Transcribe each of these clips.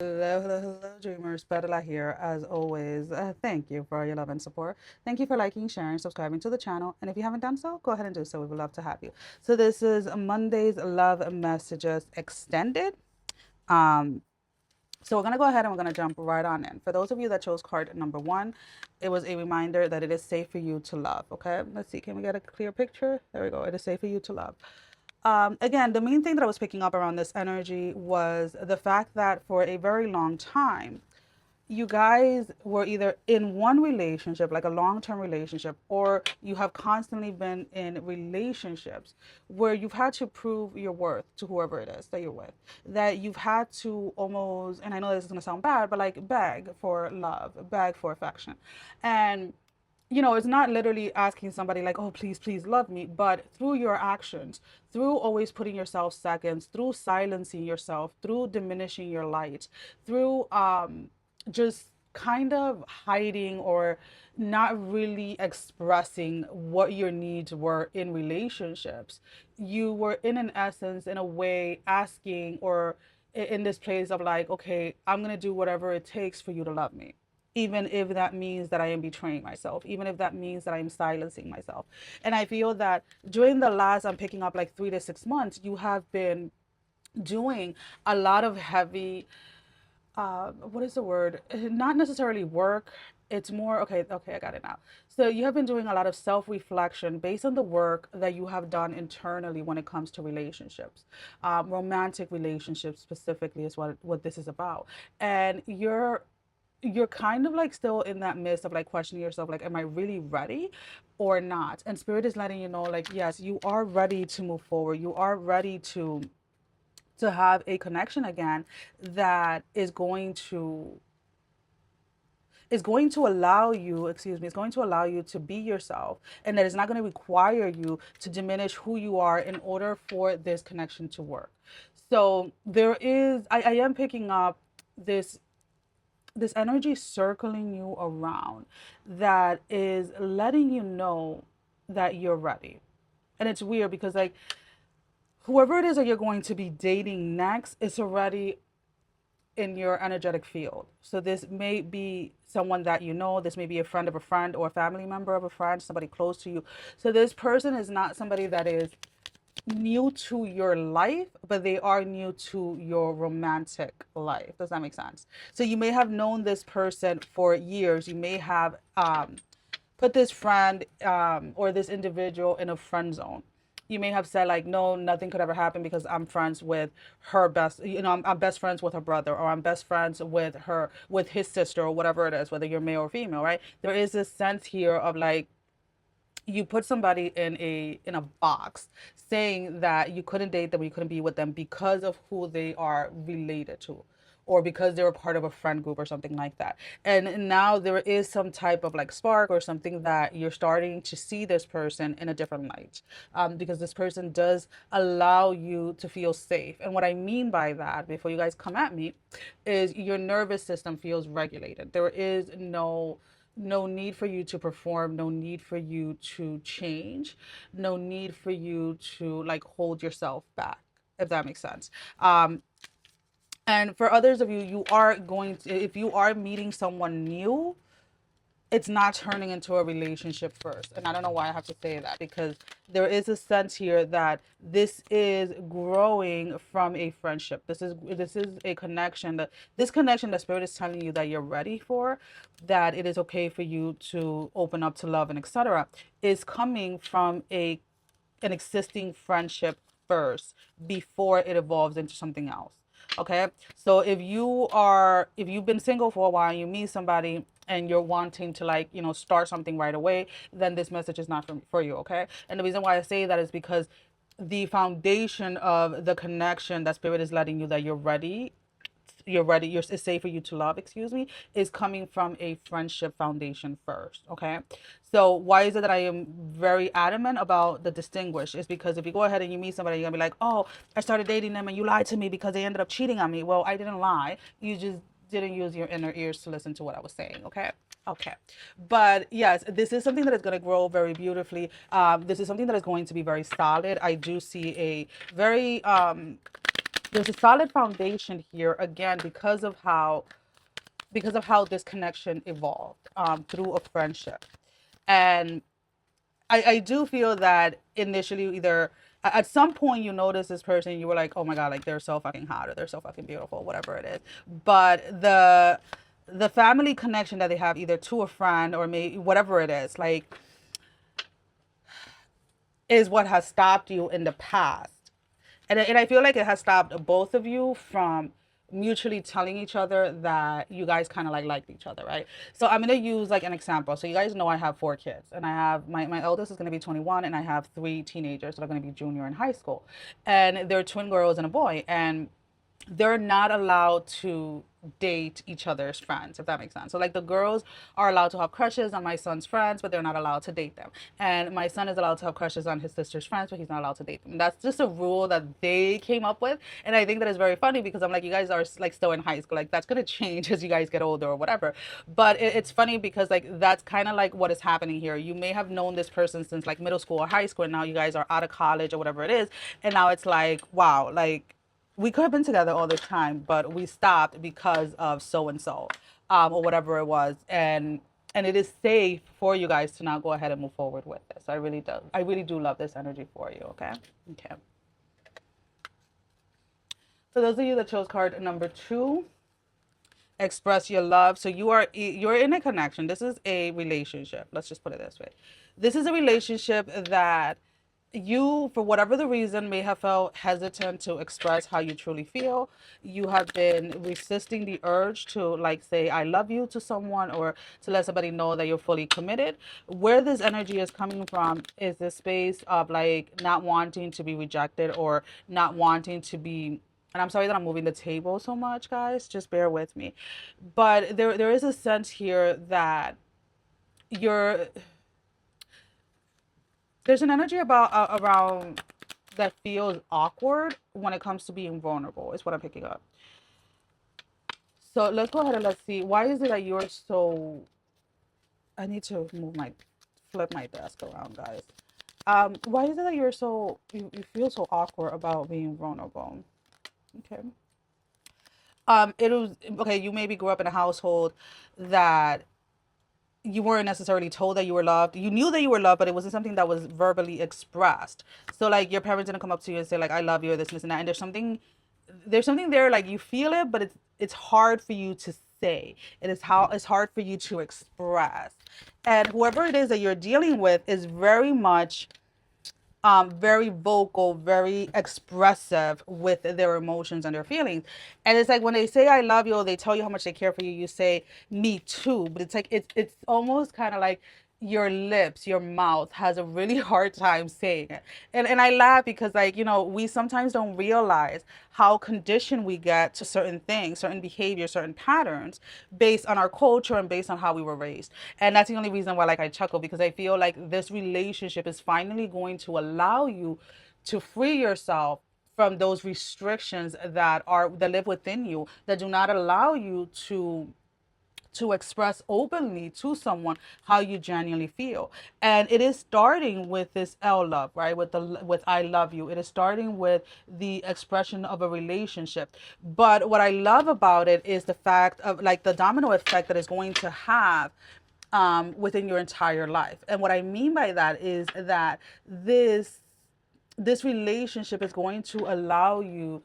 Hello, hello, hello, dreamers. Perla here, as always. Thank you for your love and support. Thank you for liking, sharing, subscribing to the channel. And if you haven't done so, go ahead and do so. We would love to have you. So this is Monday's Love Messages Extended. Um, so we're gonna go ahead and we're gonna jump right on in. For those of you that chose card number one, it was a reminder that it is safe for you to love. Okay, let's see. Can we get a clear picture? There we go. It is safe for you to love. Again, the main thing that I was picking up around this energy was the fact that for a very long time, you guys were either in one relationship, like a long term relationship, or you have constantly been in relationships where you've had to prove your worth to whoever it is that you're with. That you've had to almost, and I know this is going to sound bad, but like beg for love, beg for affection. And it's not literally asking somebody like, oh, please, please love me, but through your actions, through always putting yourself seconds, through silencing yourself, through diminishing your light, through just kind of hiding or not really expressing what your needs were in relationships, you were in essence, in a way, asking or in this place of like, okay, I'm going to do whatever it takes for you to love me, even if that means that I am betraying myself, even if that means that I'm silencing myself. And I feel that during the last, I'm picking up like 3 to 6 months, you have been doing a lot of heavy, what is the word? Not necessarily work. It's more, okay, I got it now. So you have been doing a lot of self-reflection based on the work that you have done internally when it comes to relationships, romantic relationships specifically is what this is about. And you're kind of like still in that midst of like questioning yourself, like, am I really ready or not? And spirit is letting you know, like, yes, you are ready to move forward. You are ready to have a connection again that is going to allow you, excuse me, is going to allow you to be yourself, and that is not going to require you to diminish who you are in order for this connection to work. So there is, I am picking up this this energy circling you around that is letting you know that you're ready. And it's weird because like whoever it is that you're going to be dating next is already in your energetic field. So this may be someone that you know, this may be a friend of a friend or a family member of a friend, somebody close to you. So this person is not somebody that is new to your life, but they are new to your romantic life. Does that make sense? So you may have known this person for years. You may have put this friend or this individual in a friend zone. You may have said like, no, nothing could ever happen because I'm friends with her best, I'm best friends with her brother, or I'm best friends with his sister, or whatever it is, whether you're male or female, right? There is this sense here of like, you put somebody in a box saying that you couldn't date them, you couldn't be with them because of who they are related to, or because they were part of a friend group or something like that. And now there is some type of like spark or something that you're starting to see this person in a different light, because this person does allow you to feel safe. And what I mean by that, before you guys come at me, is your nervous system feels regulated. There is no need for you to perform, no need for you to change, no need for you to like hold yourself back, if that makes sense. And for others of you, you are going to, if you are meeting someone new, it's not turning into a relationship first. And I don't know why I have to say that, because there is a sense here that this is growing from a friendship. This is a connection, that this connection that spirit is telling you that you're ready for, that it is okay for you to open up to love and etc., is coming from an existing friendship first before it evolves into something else. Okay. So if you've been single for a while and you meet somebody and you're wanting to like, start something right away, then this message is not for you. Okay. And the reason why I say that is because the foundation of the connection that spirit is letting you that you're ready, it's safe for you to love, excuse me, is coming from a friendship foundation first. Okay. So why is it that I am very adamant about the distinguish is because if you go ahead and you meet somebody, you're gonna be like, oh, I started dating them and you lied to me because they ended up cheating on me. Well, I didn't lie, you just didn't use your inner ears to listen to what I was saying. Okay. Okay. But yes, this is something that is going to grow very beautifully. This is something that is going to be very solid. I do see a very there's a solid foundation here again because of how this connection evolved through a friendship. And I do feel that initially, either at some point you notice this person, you were like, oh my God, like they're so fucking hot or they're so fucking beautiful, whatever it is. But the family connection that they have either to a friend or maybe whatever it is what has stopped you in the past. And I feel like it has stopped both of you from mutually telling each other that you guys kind of like liked each other, right? So I'm gonna use like an example. So you guys know I have 4 kids, and I have my eldest is gonna be 21, and I have 3 teenagers that are gonna be junior in high school, and they're twin girls and a boy, and they're not allowed to date each other's friends, if that makes sense. So like the girls are allowed to have crushes on my son's friends, but they're not allowed to date them. And my son is allowed to have crushes on his sister's friends, but he's not allowed to date them. And that's just a rule that they came up with. And I think that is very funny because I'm like, you guys are like still in high school. Like that's gonna change as you guys get older or whatever. But it's funny because like that's kind of like what is happening here. You may have known this person since like middle school or high school, and now you guys are out of college or whatever it is. And now it's like, wow, like we could have been together all this time, but we stopped because of so and so, or whatever it was, and it is safe for you guys to now go ahead and move forward with this. I really do love this energy for you. Okay, okay. For those of you that chose card number 2, express your love. So you're in a connection. This is a relationship. Let's just put it this way. This is a relationship that you, for whatever the reason, may have felt hesitant to express how you truly feel. You have been resisting the urge to like say I love you to someone or to let somebody know that you're fully committed. Where this energy is coming from is the space of like not wanting to be rejected or not wanting to be, and I'm sorry that I'm moving the table so much, guys. Just bear with me. But there is a sense here that you're there's an energy about around that feels awkward when it comes to being vulnerable. Is what I'm picking up. So let's go ahead and let's see. Why is it that you're so? I need to flip my desk around, guys. Why is it that you feel so awkward about being vulnerable? Okay. It was okay. You maybe grew up in a household that you weren't necessarily told that you were loved. You knew that you were loved, but it wasn't something that was verbally expressed. So like your parents didn't come up to you and say like I love you or this and that. And there's something there like you feel it, but it's hard for you to say. It's hard for you to express. And whoever it is that you're dealing with is very much very vocal, very expressive with their emotions and their feelings. And it's like when they say I love you or they tell you how much they care for you, you say me too. But it's like it's almost kind of like your lips, your mouth has a really hard time saying it. And I laugh because like, we sometimes don't realize how conditioned we get to certain things, certain behaviors, certain patterns based on our culture and based on how we were raised. And that's the only reason why like I chuckle because I feel like this relationship is finally going to allow you to free yourself from those restrictions that live within you that do not allow you to express openly to someone how you genuinely feel. And it is starting with this L love, right? With I love you. It is starting with the expression of a relationship. But what I love about it is the fact of like the domino effect that is going to have within your entire life. And what I mean by that is that this relationship is going to allow you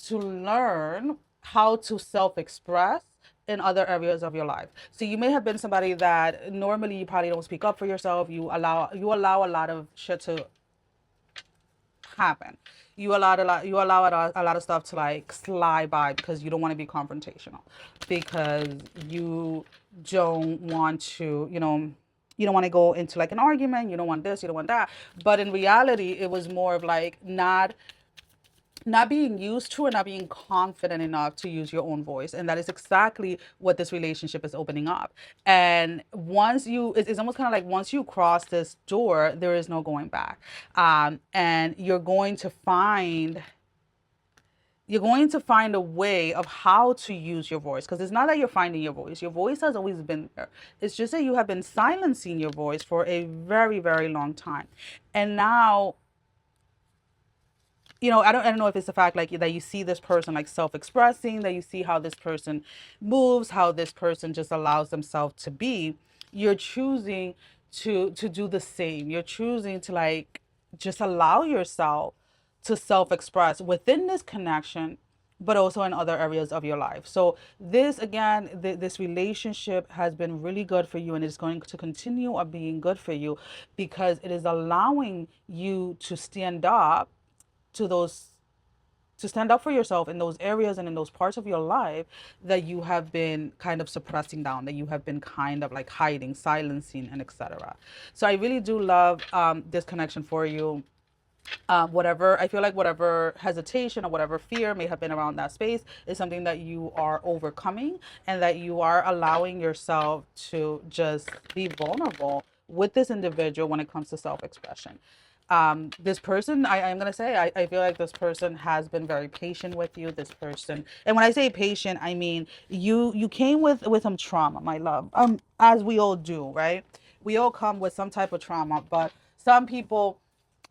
to learn how to self-express in other areas of your life. So you may have been somebody that normally you probably don't speak up for yourself. You allow a lot of shit to happen. You allow a lot of stuff to like slide by because you don't want to be confrontational, because you don't want to, you don't want to go into like an argument, you don't want this, you don't want that. But in reality, it was more of like not being used to or not being confident enough to use your own voice. And that is exactly what this relationship is opening up. And it's almost kind of like once you cross this door, there is no going back. And you're going to find a way of how to use your voice, because it's not that you're finding your voice. Your voice has always been there. It's just that you have been silencing your voice for a very, very long time. And now I don't know if it's the fact like that you see this person like self-expressing, that you see how this person moves, how this person just allows themselves to be. You're choosing to do the same. You're choosing to like just allow yourself to self-express within this connection, but also in other areas of your life. So this again, this relationship has been really good for you, and it's going to continue being good for you because it is allowing you to those to stand up for yourself in those areas and in those parts of your life that you have been kind of suppressing down, that you have been kind of like hiding, silencing, and etc. So I really do love this connection for you. Whatever I feel like, whatever hesitation or whatever fear may have been around that space is something that you are overcoming, and that you are allowing yourself to just be vulnerable with this individual when it comes to self-expression. This person, I'm gonna say, I feel like this person has been very patient with you. This person, and when I say patient, I mean you came with some trauma, my love. As we all do, right? We all come with some type of trauma, but some people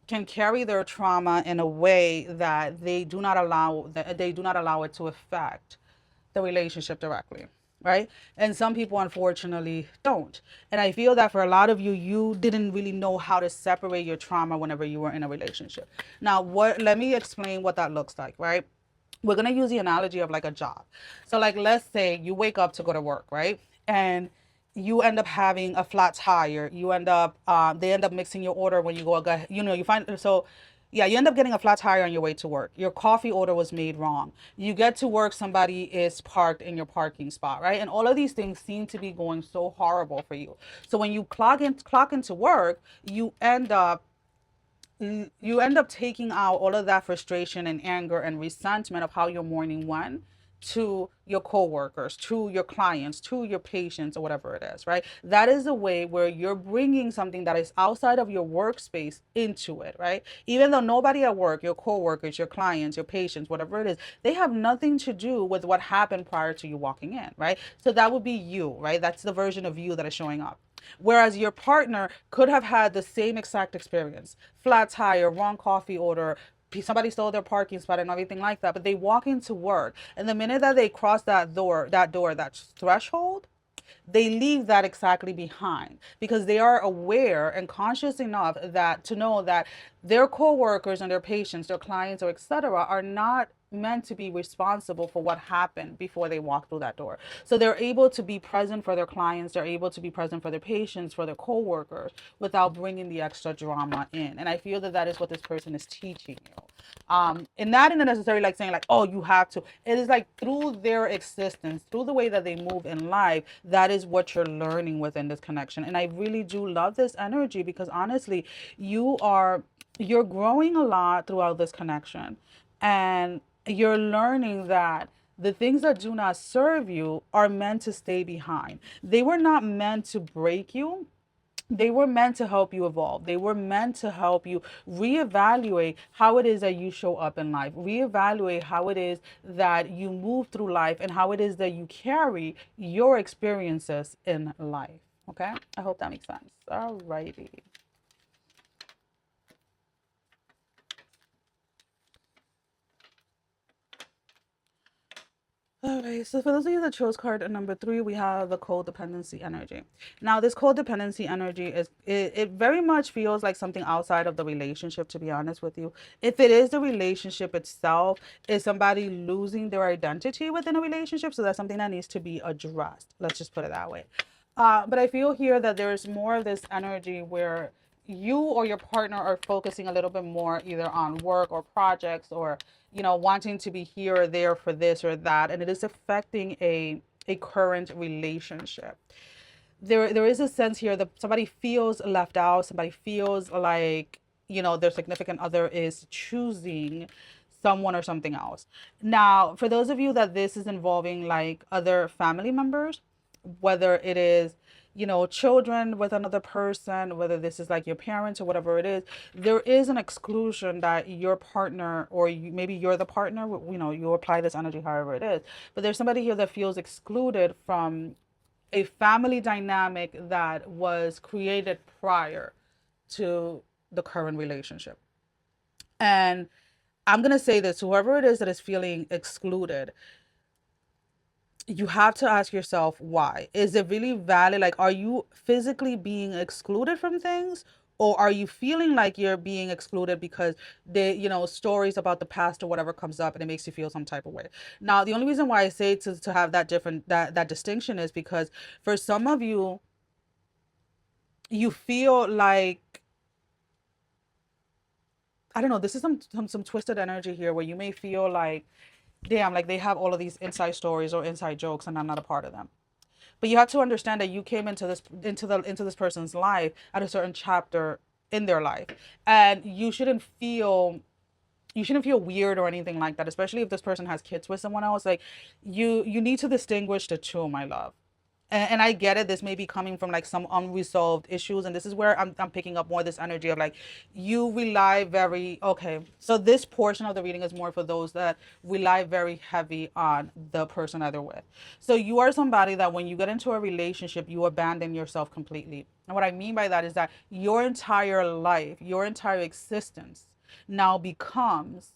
can carry their trauma in a way that they do not allow it to affect the relationship directly, right? And some people unfortunately don't. And I feel that for a lot of you, you didn't really know how to separate your trauma whenever you were in a relationship. Now, what let me explain what that looks like, right? We're going to use the analogy of like a job. So like let's say you wake up to go to work, right? And you end up having a flat tire. You end up they end up mixing your order when you you find so yeah, you end up getting a flat tire on your way to work. Your coffee order was made wrong. You get to work, somebody is parked in your parking spot, right? And all of these things seem to be going so horrible for you. So when you clock into work, you end up taking out all of that frustration and anger and resentment of how your morning went to your coworkers, to your clients, to your patients, or whatever it is, right? That is a way where you're bringing something that is outside of your workspace into it, right? Even though nobody at work, your coworkers, your clients, your patients, whatever it is, they have nothing to do with what happened prior to you walking in, right? So that would be you, right? That's the version of you that is showing up. Whereas your partner could have had the same exact experience, flat tire, wrong coffee order, somebody stole their parking spot and everything like that, but they walk into work, and the minute that they cross that threshold, they leave that exactly behind because they are aware and conscious enough that to know that their coworkers and their patients, their clients, or etc., are not meant to be responsible for what happened before they walk through that door. So they're able to be present for their clients, they're able to be present for their patients, for their coworkers, without bringing the extra drama in. And I feel that that is what this person is teaching you. And not in a necessarily like saying like, oh, you have to. It is like through their existence, through the way that they move in life, that is what you're learning within this connection. And I really do love this energy because honestly, you're growing a lot throughout this connection. And you're learning that the things that do not serve you are meant to stay behind. They were not meant to break you. They were meant to help you evolve. They were meant to help you reevaluate how it is that you show up in life, reevaluate how it is that you move through life, and how it is that you carry your experiences in life. Okay? I hope that makes sense. All righty. All right, so for those of you that chose card number 3, we have the codependency energy. Now, this codependency energy it very much feels like something outside of the relationship, to be honest with you. If it is the relationship itself, is somebody losing their identity within a relationship? So that's something that needs to be addressed. Let's just put it that way. But I feel here that there's more of this energy where you or your partner are focusing a little bit more either on work or projects, or wanting to be here or there for this or that, and it is affecting a current relationship. There is a sense here that somebody feels left out, somebody feels like their significant other is choosing someone or something else. Now, for those of you that this is involving like other family members, whether it is children with another person, whether this is like your parents or whatever it is, there is an exclusion that your partner, or maybe you're the partner, you apply this energy however it is, but there's somebody here that feels excluded from a family dynamic that was created prior to the current relationship. And I'm going to say this, whoever it is that is feeling excluded, you have to ask yourself why. Is it really valid? Like, are you physically being excluded from things? Or are you feeling like you're being excluded because stories about the past or whatever comes up and it makes you feel some type of way? Now, the only reason why I say to have that different that distinction is because for some of you, you feel like, I don't know, this is some twisted energy here where you may feel like, damn, like they have all of these inside stories or inside jokes and I'm not a part of them. But you have to understand that you came into this person's life at a certain chapter in their life. And you shouldn't feel weird or anything like that, especially if this person has kids with someone else. Like, you need to distinguish the two, my love. And I get it. This may be coming from like some unresolved issues, and this is where I'm picking up more this energy of like, you rely very, okay. So this portion of the reading is more for those that rely very heavy on the person that they're with. So you are somebody that when you get into a relationship, you abandon yourself completely. And what I mean by that is that your entire life, your entire existence now becomes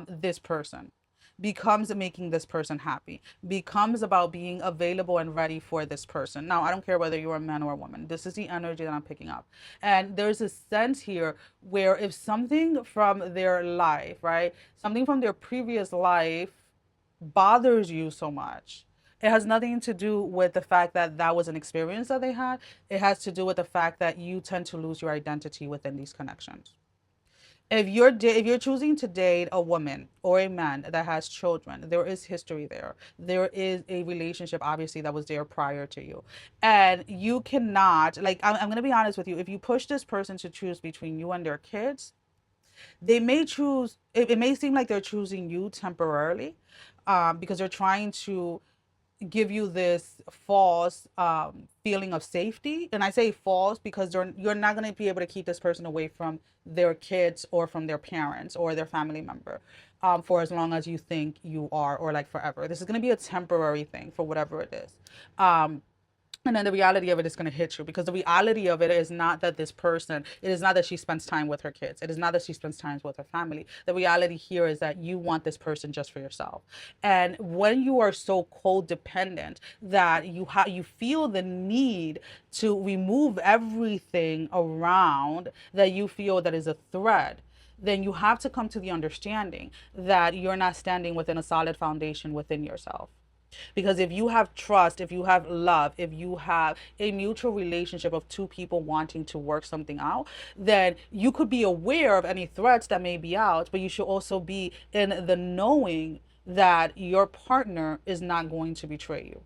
this person, becomes making this person happy, becomes about being available and ready for this person. Now, I don't care whether you're a man or a woman. This is the energy that I'm picking up. And there's a sense here where if something from their life, right, something from their previous life bothers you so much, it has nothing to do with the fact that that was an experience that they had. It has to do with the fact that you tend to lose your identity within these connections. If you're choosing to date a woman or a man that has children, there is history there. There is a relationship obviously that was there prior to you. And you cannot, like, I'm going to be honest with you, if you push this person to choose between you and their kids, they may choose, it may seem like they're choosing you temporarily, because they're trying to give you this false feeling of safety. And I say false because you're not going to be able to keep this person away from their kids or from their parents or their family member, for as long as you think you are, or like forever. This is going to be a temporary thing for whatever it is. And then the reality of it is going to hit you, because the reality of it is not that this person, it is not that she spends time with her kids. It is not that she spends time with her family. The reality here is that you want this person just for yourself. And when you are so codependent that you feel the need to remove everything around that you feel that is a threat, then you have to come to the understanding that you're not standing within a solid foundation within yourself. Because if you have trust, if you have love, if you have a mutual relationship of two people wanting to work something out, then you could be aware of any threats that may be out, but you should also be in the knowing that your partner is not going to betray you.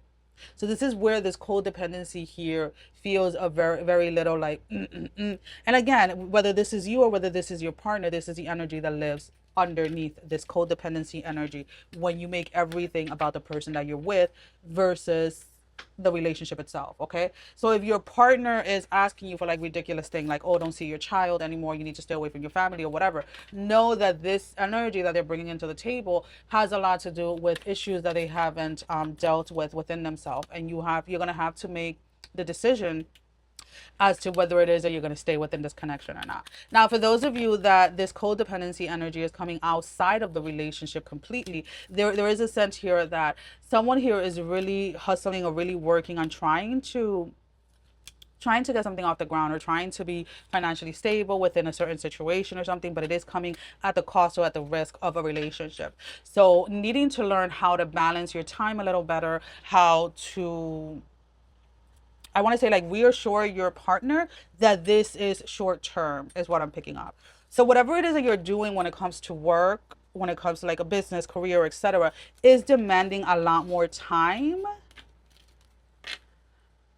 So this is where this codependency here feels a very, very little like, And again, whether this is you or whether this is your partner, this is the energy that lives underneath this codependency energy when you make everything about the person that you're with versus the relationship itself. Okay, so if your partner is asking you for like ridiculous thing like, oh, don't see your child anymore, you need to stay away from your family or whatever, know that this energy that they're bringing into the table has a lot to do with issues that they haven't dealt with within themselves, and you're gonna have to make the decision as to whether it is that you're going to stay within this connection or not. Now, for those of you that this codependency energy is coming outside of the relationship completely, there is a sense here that someone here is really hustling or really working on trying to get something off the ground or trying to be financially stable within a certain situation or something, but it is coming at the cost or at the risk of a relationship. So needing to learn how to balance your time a little better, how to, I want to say, like, reassure your partner that this is short term, is what I'm picking up. So whatever it is that you're doing when it comes to work, when it comes to like a business, career, etc., is demanding a lot more time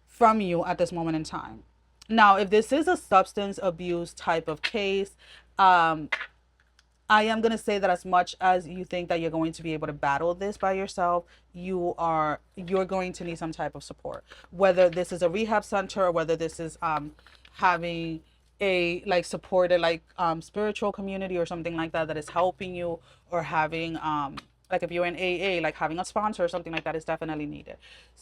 from you at this moment in time. Now, if this is a substance abuse type of case, I am going to say that as much as you think that you're going to be able to battle this by yourself, you're going to need some type of support. Whether this is a rehab center or whether this is having a like supported like spiritual community or something like that that is helping you, or having like if you're in AA, like having a sponsor or something like that is definitely needed.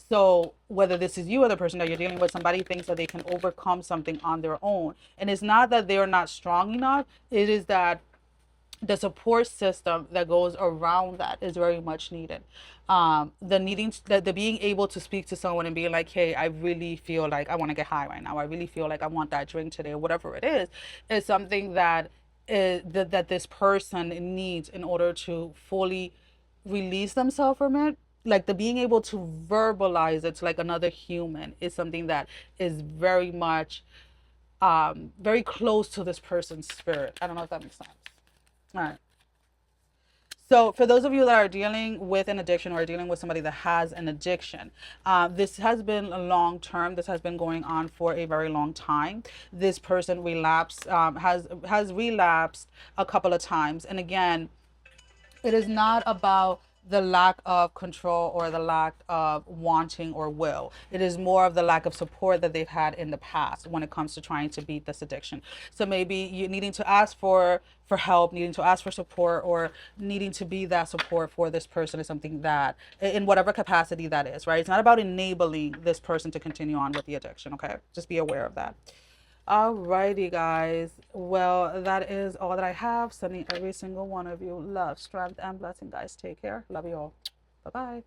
So whether this is you or the person that you're dealing with, somebody thinks that they can overcome something on their own. And it's not that they're not strong enough. It is that the support system that goes around that is very much needed. The being able to speak to someone and being like, hey, I really feel like I want to get high right now. I really feel like I want that drink today, or whatever it is something that this person needs in order to fully release themselves from it. Like the being able to verbalize it to like another human is something that is very much very close to this person's spirit. I don't know if that makes sense. All right. So, for those of you that are dealing with an addiction or dealing with somebody that has an addiction, this has been a long term. This has been going on for a very long time. This person relapsed, has relapsed a couple of times, and again, it is not about the lack of control or the lack of wanting or will. It is more of the lack of support that they've had in the past when it comes to trying to beat this addiction. So maybe you needing to ask for help, needing to ask for support, or needing to be that support for this person is something that, in whatever capacity that is, right? It's not about enabling this person to continue on with the addiction, okay? Just be aware of that. Alrighty, guys. Well, that is all that I have. Sending every single one of you love, strength, and blessing, guys. Take care. Love you all. Bye bye.